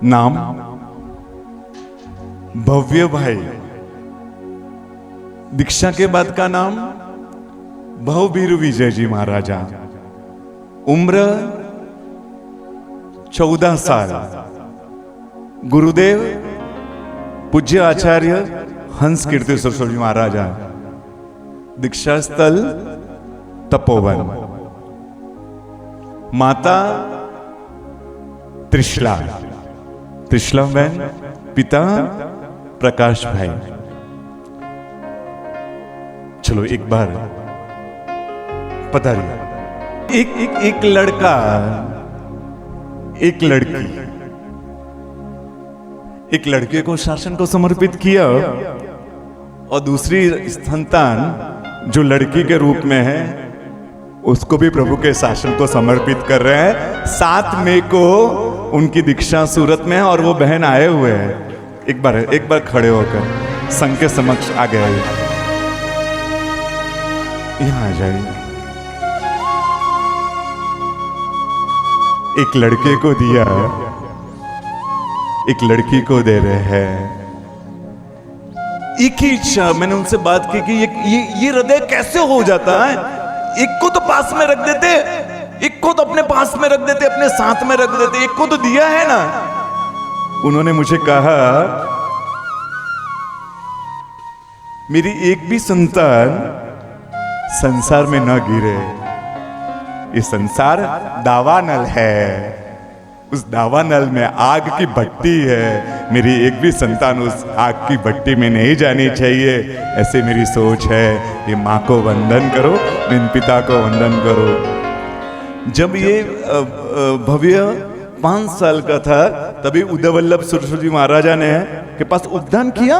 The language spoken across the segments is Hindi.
नाम भव्य भाई। दीक्षा के बाद का नाम भवबीर विजय जी महाराजा। उम्र 14 साल। गुरुदेव पूज्य आचार्य हंस कीर्ति सरस्वती महाराजा। दीक्षा स्थल तपोवन। माता त्रिशला बहन, पिता प्रकाश भाई। चलो एक बार पता नहीं, एक लड़का एक लड़की, एक लड़के को शासन को समर्पित किया और दूसरी संतान जो लड़की के रूप में है उसको भी प्रभु के शासन को समर्पित कर रहे हैं। 7 मई को उनकी दीक्षा सूरत में है और वो बहन आए हुए हैं। एक बार खड़े होकर संघ के समक्ष आ गए, यहां आ जाइए। एक लड़के को दिया, एक लड़की को दे रहे हैं। एक ही इच्छा, मैंने उनसे बात की कि ये हृदय कैसे हो जाता है। एक को तो पास में रख देते, एक को तो अपने पास में रख देते, अपने साथ में रख देते, एक को तो दिया है ना। उन्होंने मुझे कहा मेरी एक भी संतान संसार में न गिरे। ये संसार दावानल है, उस दावानल में आग की भट्टी है। मेरी एक भी संतान उस आग की भट्टी में नहीं जानी चाहिए, ऐसे मेरी सोच है। ये माँ को वंदन करो, इन पिता को वंदन करो। जब ये भव्य 5 साल का था तभी उदय वल्लभ सरस्वती महाराजा ने के पास उपदान किया।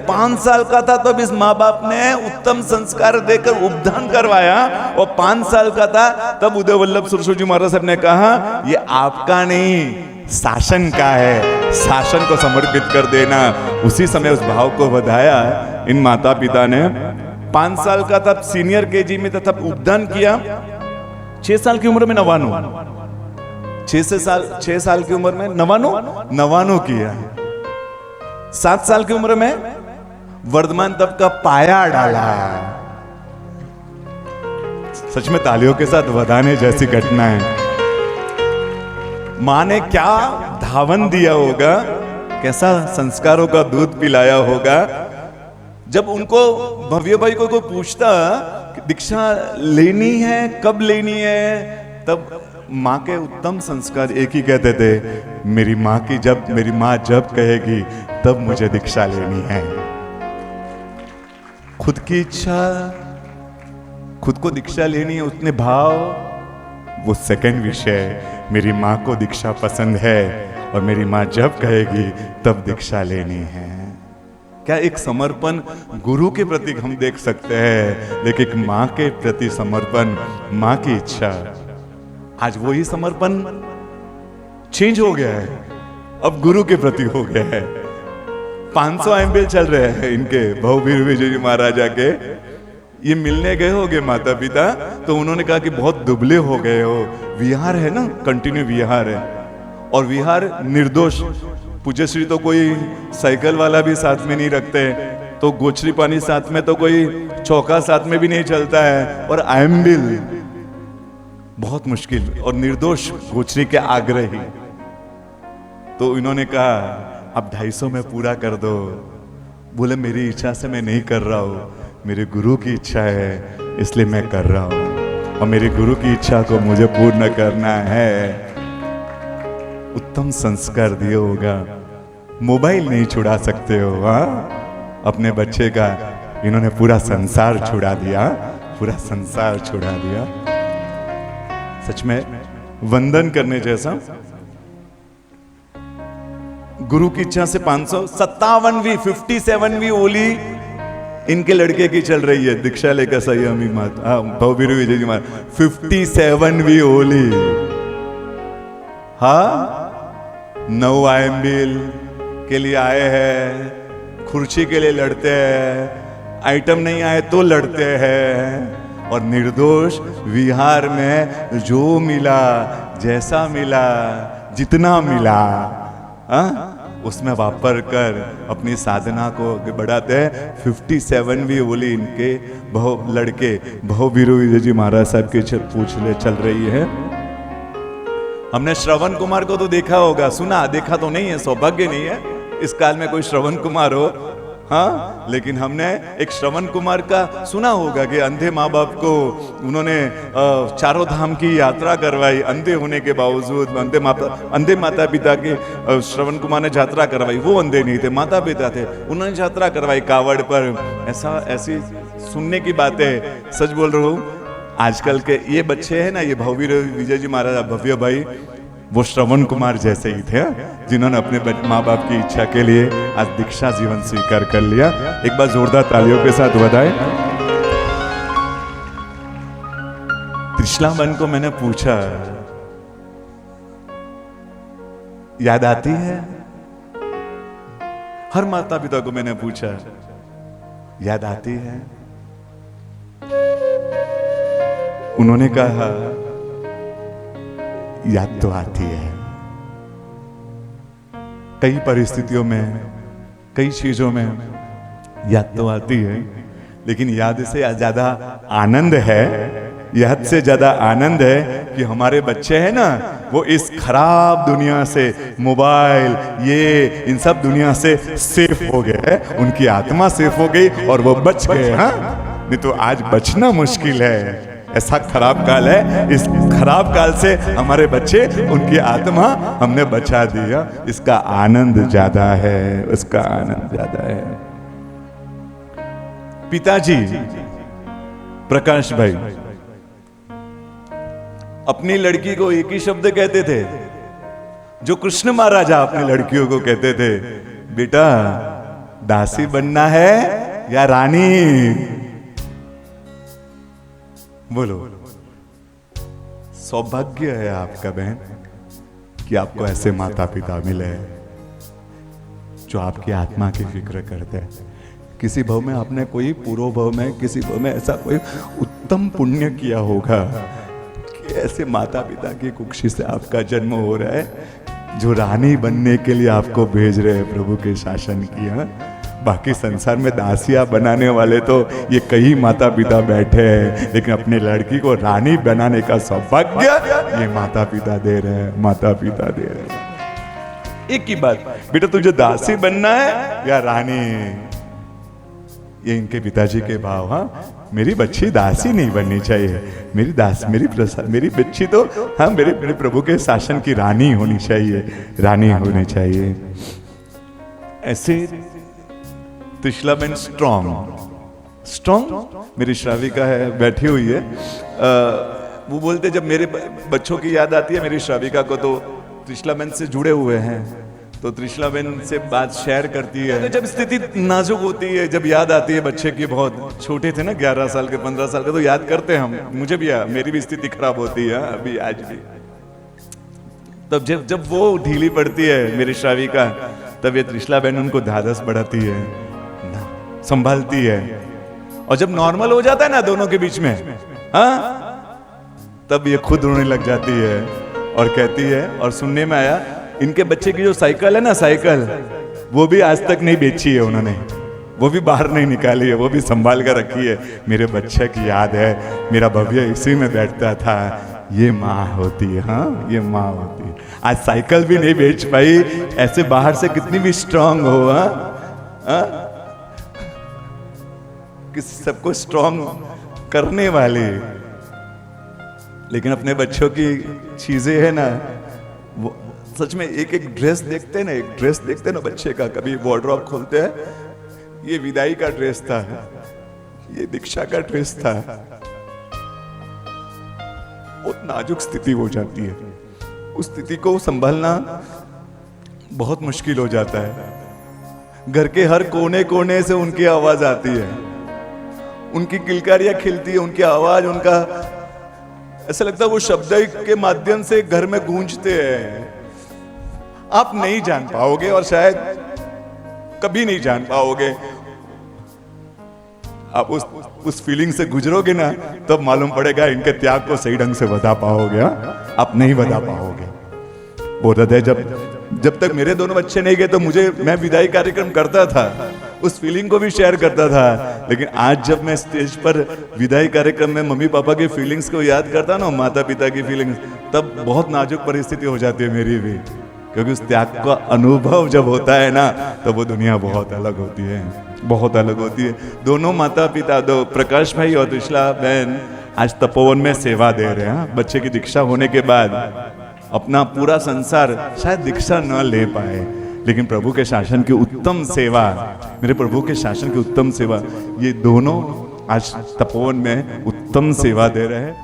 5 साल का था तब इस माँ बाप ने उत्तम संस्कार देकर उपदान करवाया, और 5 साल का था तब उदय वल्लभ सरस्वती महाराज साहब ने कहा ये आपका नहीं शासन का है, शासन को समर्पित कर देना। उसी समय उस भाव को बढ़ाया इन माता पिता ने। 5 साल का तब सीनियर केजी में था, तब उपदान किया। 6 साल की उम्र में नवानो, 6 साल की उम्र में नवानो किया। 7 साल की उम्र में वर्धमान तब का पाया डाला। सच में तालियों के साथ बधाने जैसी घटना है। मां ने क्या धावन दिया होगा, कैसा संस्कारों का दूध पिलाया होगा। जब उनको भव्य भाई को कोई पूछता दीक्षा लेनी है, कब लेनी है, तब माँ के उत्तम संस्कार एक ही कहते थे, मेरी माँ जब कहेगी तब मुझे दीक्षा लेनी है। खुद की इच्छा, खुद को दीक्षा लेनी है, उतने भाव वो सेकंड विषय। मेरी माँ को दीक्षा पसंद है और मेरी माँ जब कहेगी तब दीक्षा लेनी है। क्या एक समर्पण गुरु के प्रति हम देख सकते हैं, लेकिन माँ के प्रति समर्पण, माँ की इच्छा। आज वही समर्पण चेंज हो गया है, अब गुरु के प्रति हो गया है। 500 MBL चल रहे हैं इनके भवबीर विजय जी महाराजा के। ये मिलने गए होंगे माता पिता, तो उन्होंने कहा कि बहुत दुबले हो गए हो। विहार है ना, कंटिन्यू विहार है, और विहार निर्दोष। पूज्य श्री तो कोई साइकिल वाला भी साथ में नहीं रखते, तो गोचरी पानी साथ में, तो कोई चौका साथ में भी नहीं चलता है, और एम्बिल बहुत मुश्किल, और निर्दोष गोचरी के आग्रही। तो इन्होंने कहा अब 250 में पूरा कर दो। बोले मेरी इच्छा से मैं नहीं कर रहा हूं, मेरे गुरु की इच्छा है इसलिए मैं कर रहा हूं, और मेरे गुरु की इच्छा को मुझे पूर्ण करना है। उत्तम संस्कार दिया होगा। मोबाइल नहीं छुड़ा सकते हो, हाँ, अपने बच्चे का। इन्होंने पूरा संसार छुड़ा दिया, पूरा संसार छुड़ा दिया। सच में वंदन करने जैसा। गुरु की इच्छा से 557वीं 57वीं ओली इनके लड़के की चल रही है। दीक्षा लेकर संयमी माता भवबीर विजय जी महाराज 57वीं ओली। हाँ, 9 IMBL के लिए आए हैं, खुर्ची के लिए लड़ते हैं, आइटम नहीं आए तो लड़ते हैं, और निर्दोष विहार में जो मिला जैसा मिला, जितना मिला, उसमें वापर कर अपनी साधना को आगे बढ़ाते हैं। 57 भी बोली इनके लड़के बहु वीरू विजय जी महाराज साहब की चल रही है। हमने श्रवण कुमार को तो देखा होगा, सुना, देखा तो नहीं है, सौभाग्य नहीं है इस काल में कोई श्रवण कुमार हो, हाँ, लेकिन हमने एक श्रवण कुमार का सुना होगा कि अंधे माँ बाप को उन्होंने चारों धाम की यात्रा करवाई, अंधे होने के बावजूद। अंधे माता पिता की श्रवण कुमार ने यात्रा करवाई, वो अंधे नहीं थे, माता पिता थे, उन्होंने यात्रा करवाई कावड़ पर। ऐसी सुनने की बातें, सच बोल रहा हूँ। आजकल के ये बच्चे हैं ना, ये भव्य विजय जी महाराज भव्य भाई, वो श्रवण कुमार जैसे ही थे, जिन्होंने अपने माँ बाप की इच्छा के लिए आज दीक्षा जीवन स्वीकार कर लिया। एक बार जोरदार तालियों के साथ बधाई। त्रिशलाबन को मैंने पूछा, याद आती है? हर माता पिता को मैंने पूछा, याद आती है? उन्होंने कहा, याद तो आती है। कई परिस्थितियों में, कई चीजों में याद तो आती है, लेकिन याद से ज्यादा आनंद है, याद से ज्यादा आनंद है कि हमारे बच्चे हैं ना, वो इस खराब दुनिया से, मोबाइल, ये इन सब दुनिया से सेफ हो गए, उनकी आत्मा सेफ हो गई और वो बच गए। हाँ, नहीं तो आज बचना मुश्किल है। ऐसा खराब काल है, इस खराब काल से हमारे बच्चे, उनकी आत्मा हमने बचा दिया। इसका आनंद ज्यादा है, उसका आनंद ज्यादा है। पिताजी प्रकाश भाई अपनी लड़की को एक ही शब्द कहते थे जो कृष्ण महाराजा अपनी लड़कियों को कहते थे, बेटा दासी बनना है या रानी? बोलो, सौभाग्य है आपका बहन कि आपको ऐसे माता पिता मिले जो आपकी आत्मा की फिक्र करते हैं। किसी भव में आपने कोई पूर्व भव में, किसी भव में ऐसा कोई उत्तम पुण्य किया होगा कि ऐसे माता पिता की कुक्षी से आपका जन्म हो रहा है, जो रानी बनने के लिए आपको भेज रहे हैं प्रभु के शासन की। बाकी संसार में दासियां बनाने वाले तो ये कई माता पिता बैठे हैं, लेकिन अपनी लड़की को रानी बनाने का सौभाग्य ये माता पिता दे रहे हैं, माता पिता दे रहे हैं। एक ही बात, बेटा तुझे दासी बनना है या रानी? ये इनके पिताजी के भाव। हाँ, मेरी बच्ची दासी नहीं बननी चाहिए, मेरी बच्ची तो हाँ मेरे प्रभु के शासन की रानी होनी चाहिए, रानी होनी चाहिए। ऐसे त्रिशलाबेन स्ट्रॉन्ग मेरी श्राविका है, बैठी हुई है। वो बोलते जब मेरे बच्चों की याद आती है मेरी श्राविका को, तो त्रिशलाबेन से जुड़े हुए हैं, तो त्रिशलाबेन से बात शेयर करती है। तो जब स्थिति नाजुक होती है, जब याद आती है बच्चे की, बहुत छोटे थे ना, 11 साल के 15 साल के, तो याद करते हैं हम। मुझे भी मेरी भी स्थिति खराब होती है अभी, आज भी। तब जब वो ढीली पड़ती है मेरी श्राविका, तब ये त्रिशलाबेन उनको ढाढ़स बढ़ाती है, संभालती है, और जब नॉर्मल हो जाता है ना दोनों के बीच में, हाँ, तब ये खुद रोने लग जाती है और कहती है, और सुनने में आया इनके बच्चे की जो साइकिल है ना, साइकिल वो भी आज तक नहीं बेची है उन्होंने, वो भी बाहर नहीं निकाली है, वो भी संभाल कर रखी है। मेरे बच्चे की याद है, मेरा भव्य इसी में बैठता था। ये माँ होती है, हाँ, ये माँ होती है। आज साइकिल भी नहीं बेच पाई, ऐसे बाहर से कितनी भी स्ट्रांग हो, हाँ, किसी सबको स्ट्रांग करने वाले, लेकिन अपने बच्चों की चीजें है ना, वो सच में एक एक ड्रेस देखते ना, एक ड्रेस देखते ना बच्चे का, कभी वार्डरोब खोलते हैं, ये विदाई का ड्रेस था, ये दीक्षा का ड्रेस था। बहुत नाजुक स्थिति हो जाती है, उस स्थिति को संभालना बहुत मुश्किल हो जाता है। घर के हर कोने कोने से उनकी आवाज आती है, उनकी किलकारियां खिलती है, उनकी आवाज, उनका ऐसा लगता है वो शब्द के माध्यम से घर में गूंजते हैं। आप नहीं जान पाओगे और शायद कभी नहीं जान पाओगे। आप उस फीलिंग से गुजरोगे ना, तब मालूम पड़ेगा, इनके त्याग को सही ढंग से बता पाओगे। आप नहीं बता पाओगे। बोलता था जब तक मेरे दोनों बच्चे नहीं गए तो मैं विदाई कार्यक्रम करता था, उस फीलिंग को भी शेयर करता था। लेकिन आज जब मैं स्टेज पर विदाई कार्यक्रम में मम्मी पापा की फीलिंग्स को याद करता ना, माता पिता की फीलिंग्स, तब बहुत नाजुक परिस्थिति हो जाती है मेरी भी, क्योंकि उस त्याग का अनुभव जब होता है ना, तो वो दुनिया बहुत अलग होती है, बहुत अलग होती है। दोनों माता पिता, दो प्रकाश भाई और त्रिशला बहन आज तपोवन में सेवा दे रहे हैं। बच्चे की दीक्षा होने के बाद अपना पूरा संसार शायद दीक्षा न ले पाए, लेकिन प्रभु के शासन की उत्तम सेवा, मेरे प्रभु के शासन की उत्तम सेवा, ये दोनों आज तपोवन में उत्तम सेवा दे रहे हैं।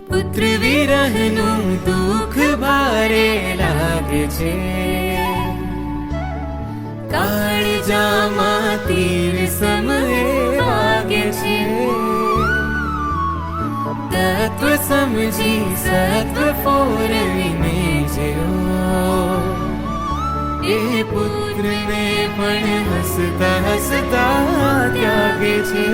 पुत्र विरहनु दुख भारे लागे छे, काळजामां तीर समये वागे छे। तत्व समझी सत्व फोरवीने जेओ, ए पुत्र ने पण हसता हसता त्यागे छे।